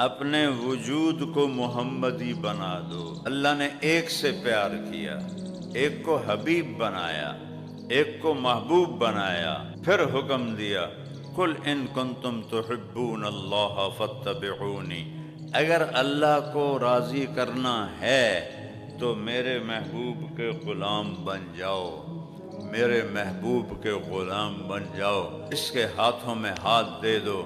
اپنے وجود کو محمدی بنا دو۔ اللہ نے ایک سے پیار کیا، ایک کو حبیب بنایا، ایک کو محبوب بنایا، پھر حکم دیا قل ان کنتم تحبون اللہ فاتبعونی، اگر اللہ کو راضی کرنا ہے تو میرے محبوب کے غلام بن جاؤ، میرے محبوب کے غلام بن جاؤ، اس کے ہاتھوں میں ہاتھ دے دو،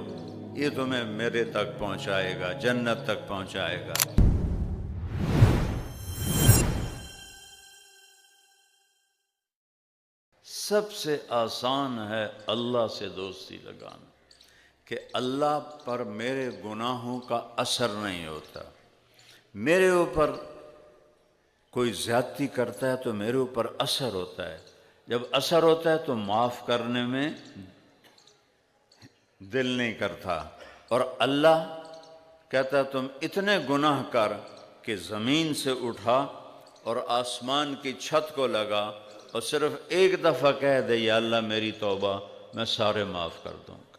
یہ تمہیں میرے تک پہنچائے گا، جنت تک پہنچائے گا۔ سب سے آسان ہے اللہ سے دوستی لگانا، کہ اللہ پر میرے گناہوں کا اثر نہیں ہوتا، میرے اوپر کوئی زیادتی کرتا ہے تو میرے اوپر اثر ہوتا ہے، جب اثر ہوتا ہے تو معاف کرنے میں دل نہیں کرتا، اور اللہ کہتا ہے تم اتنے گناہ کر کہ زمین سے اٹھا اور آسمان کی چھت کو لگا اور صرف ایک دفعہ کہہ دے یا اللہ میری توبہ، میں سارے معاف کر دوں گا۔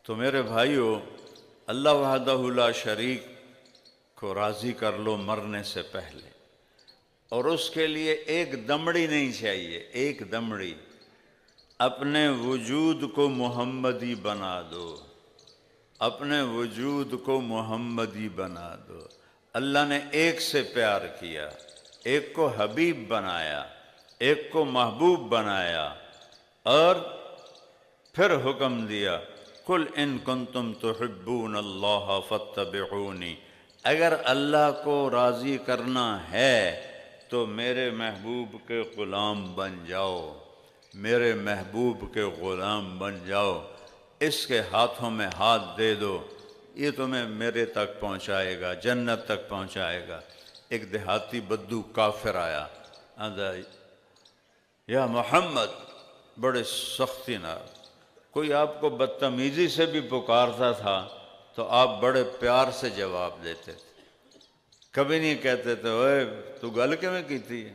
تو میرے بھائیو، اللہ وحدہ لا شریک کو راضی کر لو مرنے سے پہلے، اور اس کے لیے ایک دمڑی نہیں چاہیے، ایک دمڑی، اپنے وجود کو محمدی بنا دو، اپنے وجود کو محمدی بنا دو۔ اللہ نے ایک سے پیار کیا، ایک کو حبیب بنایا، ایک کو محبوب بنایا، اور پھر حکم دیا قل ان کنتم تحبون اللہ فاتبعونی، اگر اللہ کو راضی کرنا ہے تو میرے محبوب کے غلام بن جاؤ، میرے محبوب کے غلام بن جاؤ، اس کے ہاتھوں میں ہاتھ دے دو، یہ تمہیں میرے تک پہنچائے گا، جنت تک پہنچائے گا۔ ایک دیہاتی بدو کافر آیا، یا محمد، بڑے سختی نہ، کوئی آپ کو بدتمیزی سے بھی پکارتا تھا تو آپ بڑے پیار سے جواب دیتے تھے، کبھی نہیں کہتے تھے اوے تو گل کیویں کیتی ہے،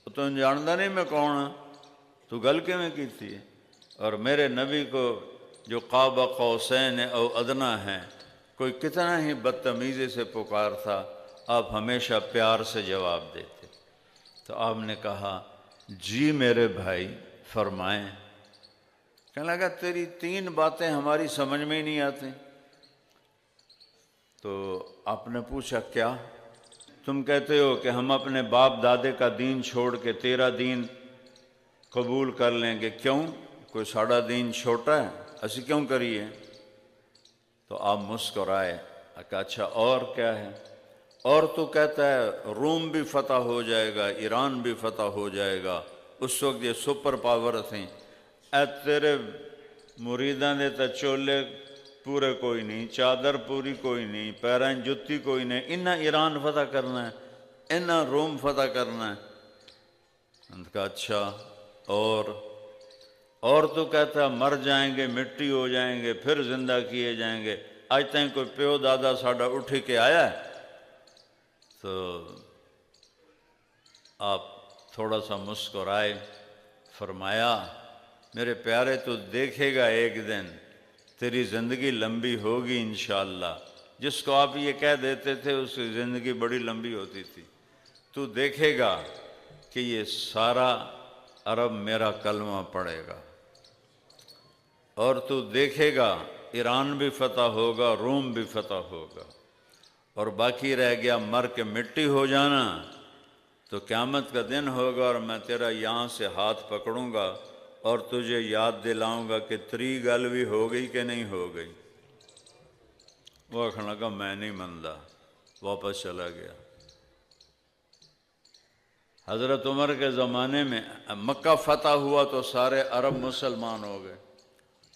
تو جاندا نہیں میں کون ہاں، تو گل کیویں کیتی ہے۔ اور میرے نبی کو جو قاب قوسین او ادنیٰ ہیں، کوئی کتنا ہی بدتمیزی سے پکارتا، آپ ہمیشہ پیار سے جواب دیتے۔ تو آپ نے کہا جی میرے بھائی فرمائیں۔ کہنے لگا تیری 3 باتیں ہماری سمجھ میں ہی نہیں آتی۔ تو آپ نے پوچھا کیا؟ تم کہتے ہو کہ ہم اپنے باپ دادے کا دین چھوڑ کے تیرا دین قبول کر لیں گے، کیوں؟ کوئی ساڑا دین چھوٹا ہے، اسی کیوں کریے؟ تو آپ مسکرائے، کہا اچھا اور کیا ہے؟ اور تو کہتا ہے روم بھی فتح ہو جائے گا، ایران بھی فتح ہو جائے گا، اس وقت یہ سپر پاور تھیں، اے تیرے مریداں دے تے چولے پورے کوئی نہیں، چادر پوری کوئی نہیں، پیریں جتی کوئی نہیں، انہاں ایران فتح کرنا ہے، انہاں روم فتح کرنا ہے۔ انہوں نے کہا اچھا اور تو کہتا ہے مر جائیں گے، مٹی ہو جائیں گے، پھر زندہ کیے جائیں گے، آج تک کوئی پیو دادا ساڈا اٹھ کے آیا ہے؟ تو آپ تھوڑا سا مسکرائے، فرمایا میرے پیارے تو دیکھے گا ایک دن تیری زندگی لمبی ہوگی انشاءاللہ، جس کو آپ یہ کہہ دیتے تھے اس کی زندگی بڑی لمبی ہوتی تھی، تو دیکھے گا کہ یہ سارا عرب میرا کلمہ پڑھے گا، اور تو دیکھے گا ایران بھی فتح ہوگا، روم بھی فتح ہوگا، اور باقی رہ گیا مر کے مٹی ہو جانا، تو قیامت کا دن ہوگا اور میں تیرا یہاں سے ہاتھ پکڑوں گا اور تجھے یاد دلاؤں گا کہ تری گل بھی ہو گئی کہ نہیں ہو گئی۔ وہ آخنے لگا میں نہیں مندا، واپس چلا گیا۔ حضرت عمر کے زمانے میں مکہ فتح ہوا تو سارے عرب مسلمان ہو گئے،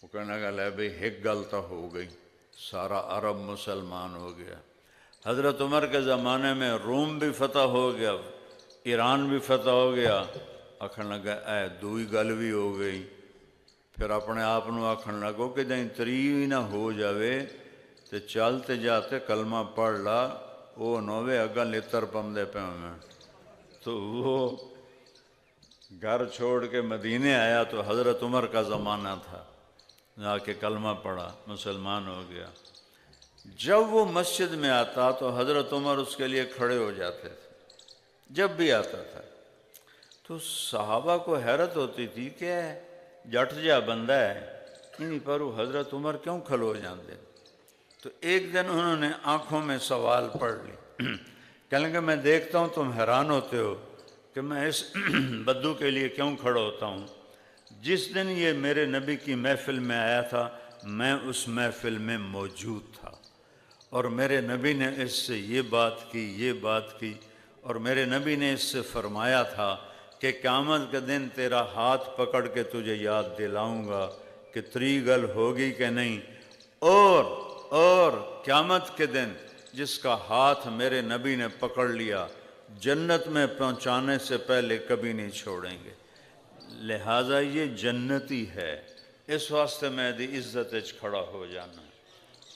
وہ کہنے لگا لے بھئی ایک گل تو ہو گئی، سارا عرب مسلمان ہو گیا۔ حضرت عمر کے زمانے میں روم بھی فتح ہو گیا، ایران بھی فتح ہو گیا، آکھن لگا اے دوئی گل بھی ہو گئی۔ پھر اپنے آپ نو آکھن لگو کہ جائیں تری نہ ہو جاوے تے چلتے جاتے کلمہ پڑھ لا، وہ نوے اگا لتر پمدے پہ میں۔ تو وہ گھر چھوڑ کے مدینے آیا تو حضرت عمر کا زمانہ تھا، جا کے کلمہ پڑھا، مسلمان ہو گیا۔ جب وہ مسجد میں آتا تو حضرت عمر اس کے لیے کھڑے ہو جاتے تھے جب بھی آتا تھا۔ تو صحابہ کو حیرت ہوتی تھی کہ جٹ جا بندہ ہے انہیں پر وہ حضرت عمر کیوں کھلو جاندے۔ تو ایک دن انہوں نے آنکھوں میں سوال پڑھ لی، کہنے کہ میں دیکھتا ہوں تم حیران ہوتے ہو کہ میں اس بدو کے لیے کیوں کھڑا ہوتا ہوں۔ جس دن یہ میرے نبی کی محفل میں آیا تھا میں اس محفل میں موجود تھا، اور میرے نبی نے اس سے یہ بات کی اور میرے نبی نے اس سے فرمایا تھا کہ قیامت کے دن تیرا ہاتھ پکڑ کے تجھے یاد دلاؤں گا کہ تریگل ہوگی کہ نہیں، اور قیامت کے دن جس کا ہاتھ میرے نبی نے پکڑ لیا جنت میں پہنچانے سے پہلے کبھی نہیں چھوڑیں گے، لہٰذا یہ جنتی ہے، اس واسطے میں دی عزت اچ کھڑا ہو جانا۔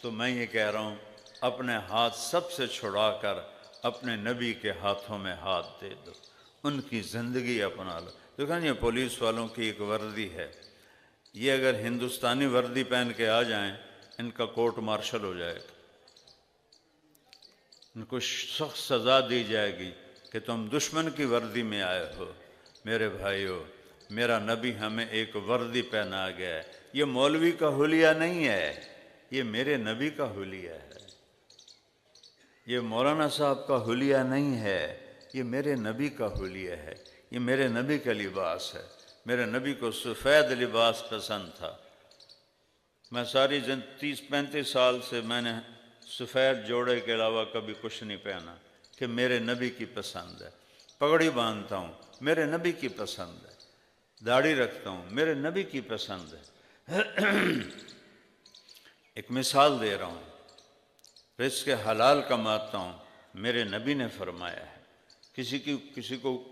تو میں یہ کہہ رہا ہوں اپنے ہاتھ سب سے چھڑا کر اپنے نبی کے ہاتھوں میں ہاتھ دے دو، ان کی زندگی اپنا لو۔ دیکھیں یہ پولیس والوں کی ایک وردی ہے، یہ اگر ہندوستانی وردی پہن کے آ جائیں ان کا کورٹ مارشل ہو جائے گا، ان کو سخت سزا دی جائے گی کہ تم دشمن کی وردی میں آئے ہو۔ میرے بھائیو، میرا نبی ہمیں ایک وردی پہنا گیا ہے، یہ مولوی کا حلیہ نہیں ہے، یہ میرے نبی کا حلیہ ہے، یہ مولانا صاحب کا حلیہ نہیں ہے، یہ میرے نبی کا حلیہ ہے، یہ میرے نبی کا لباس ہے۔ میرے نبی کو سفید لباس پسند تھا، میں ساری 30-35 سال سے میں نے سفید جوڑے کے علاوہ کبھی کچھ نہیں پہنا کہ میرے نبی کی پسند ہے۔ پگڑی باندھتا ہوں میرے نبی کی پسند ہے، داڑھی رکھتا ہوں میرے نبی کی پسند ہے۔ ایک مثال دے رہا ہوں، رزق حلال کماتا ہوں، میرے نبی نے فرمایا ہے، کسی کو